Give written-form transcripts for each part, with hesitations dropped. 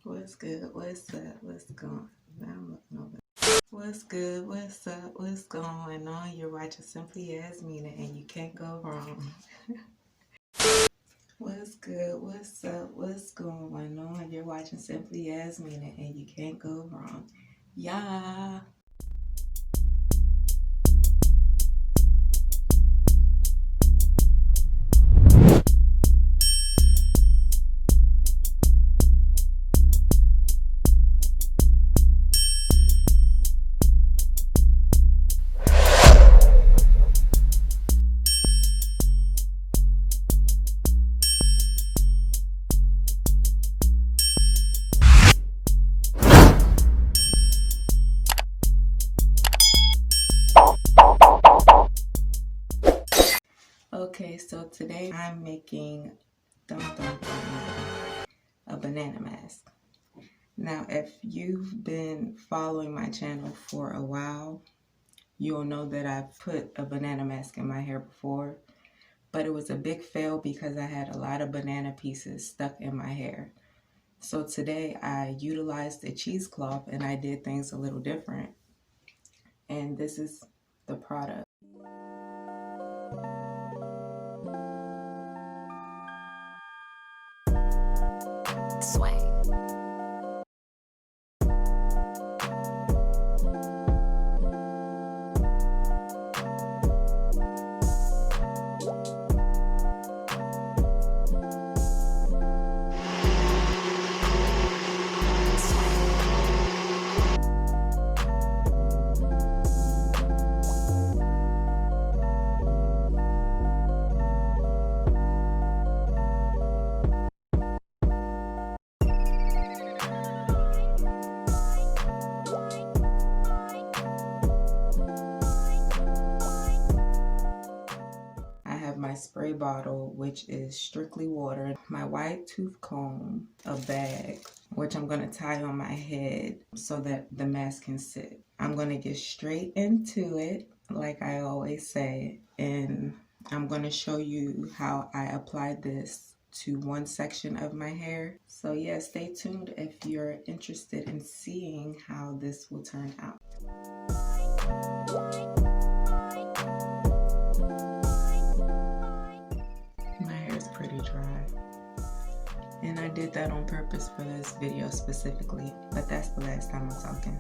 What's good? What's up? What's going on? I'm looking over. What's good? What's up? What's going on? You're watching Simply As Mina and you can't go wrong. What's good? What's up? What's going on? You're watching Simply As Mina and you can't go wrong. Yeah. Okay, so today I'm making a banana mask. Now, if you've been following my channel for a while, you'll know that I've put a banana mask in my hair before, but it was a big fail because I had a lot of banana pieces stuck in my hair. So today I utilized a cheesecloth and I did things a little different. And this is the product. Sway. My spray bottle, which is strictly water, my white tooth comb, a bag, which I'm going to tie on my head so that the mask can sit. I'm going to get straight into it, like I always say, and I'm going to show you how I applied this to one section of my hair. So yeah, stay tuned if you're interested in seeing how this will turn out. Pretty dry, and I did that on purpose for this video specifically, but that's the last time I'm talking.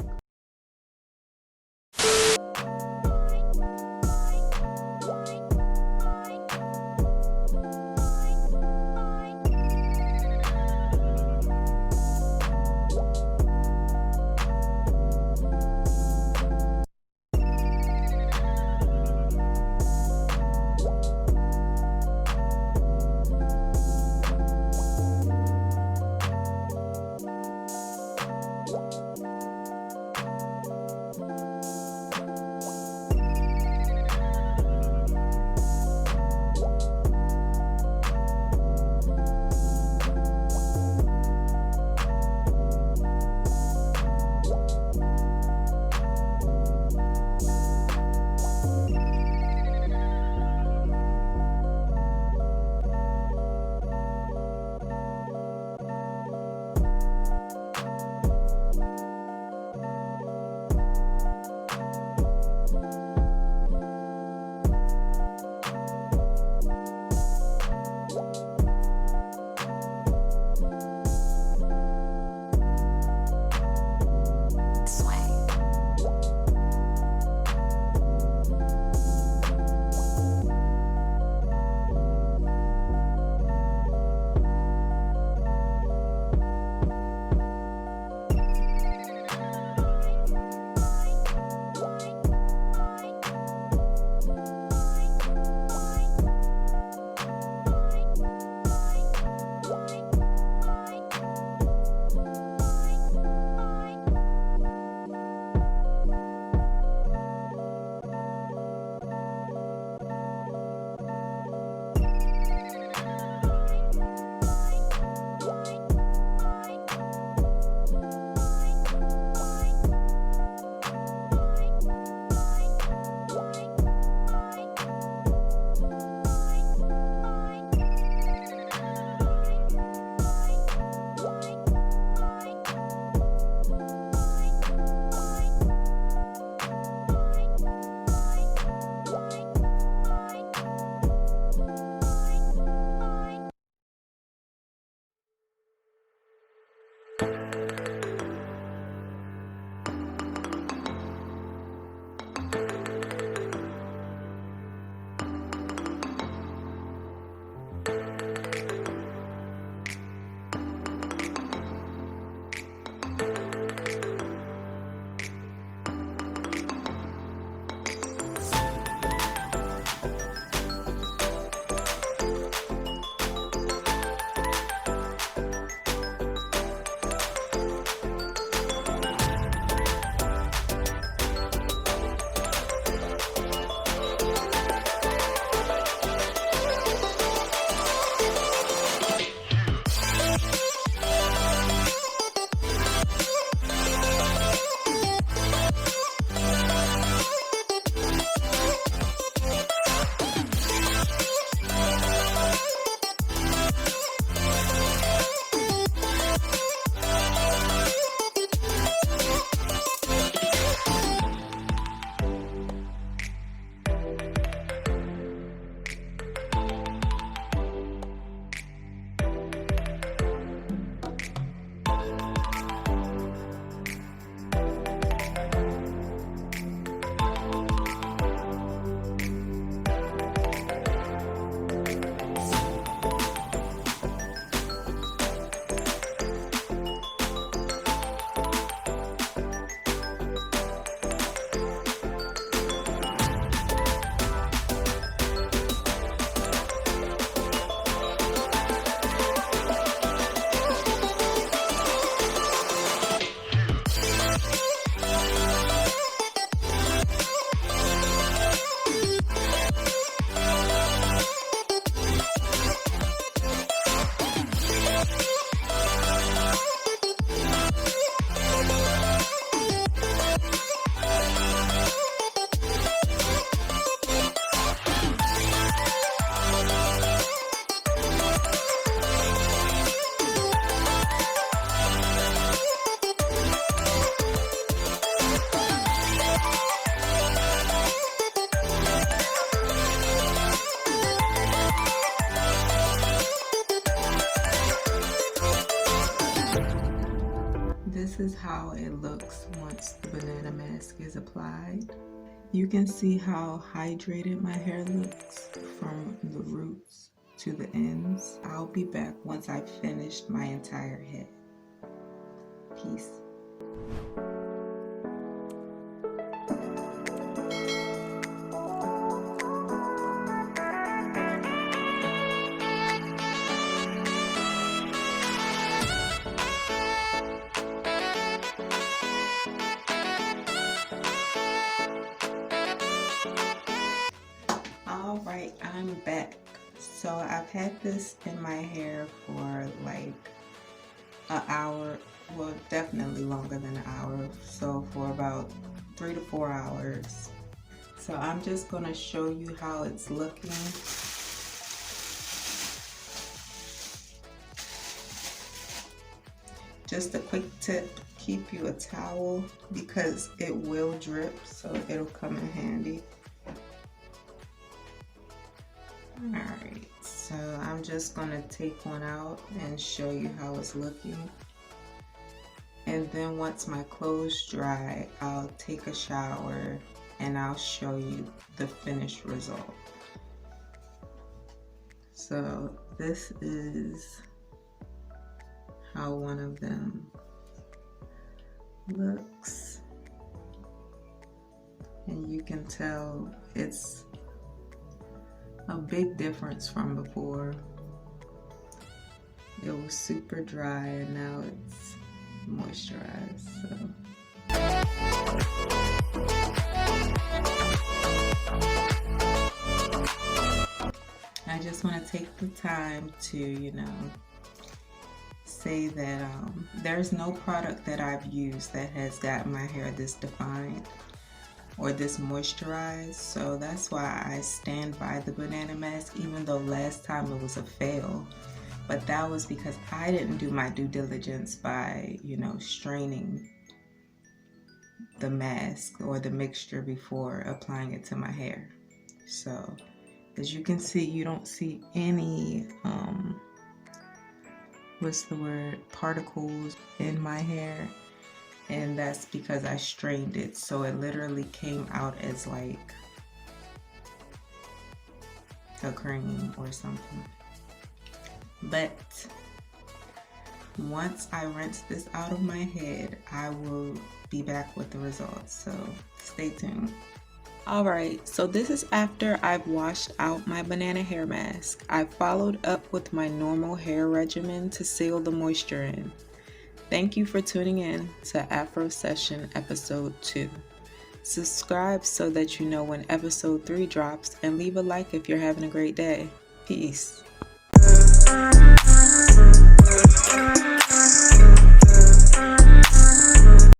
this is how it looks once the banana mask is applied. You can see how hydrated my hair looks from the roots to the ends. I'll be back once I've finished my entire head. Peace. Alright, I'm back. So I've had this in my hair for like an hour, well definitely longer than an hour, so for about 3 to 4 hours. So I'm just going to show you how it's looking. Just a quick tip, keep you a towel because it will drip, so it'll come in handy. Alright, so I'm just going to take one out and show you how it's looking. And then once my clothes dry, I'll take a shower and I'll show you the finished result. So this is how one of them looks. And you can tell it's a big difference from before. It was super dry and now it's moisturized. So I just want to take the time to, say that there's no product that I've used that has gotten my hair this defined or this moisturized, so that's why I stand by the banana mask, even though last time it was a fail. But that was because I didn't do my due diligence by, straining the mask or the mixture before applying it to my hair. So as you can see, you don't see any particles in my hair. And that's because I strained it, so it literally came out as like a cream or something. But once I rinse this out of my head, I will be back with the results, so stay tuned. Alright, so this is after I've washed out my banana hair mask. I followed up with my normal hair regimen to seal the moisture in. Thank you for tuning in to Afro Session episode 2. Subscribe so that you know when episode 3 drops, and leave a like if you're having a great day. Peace.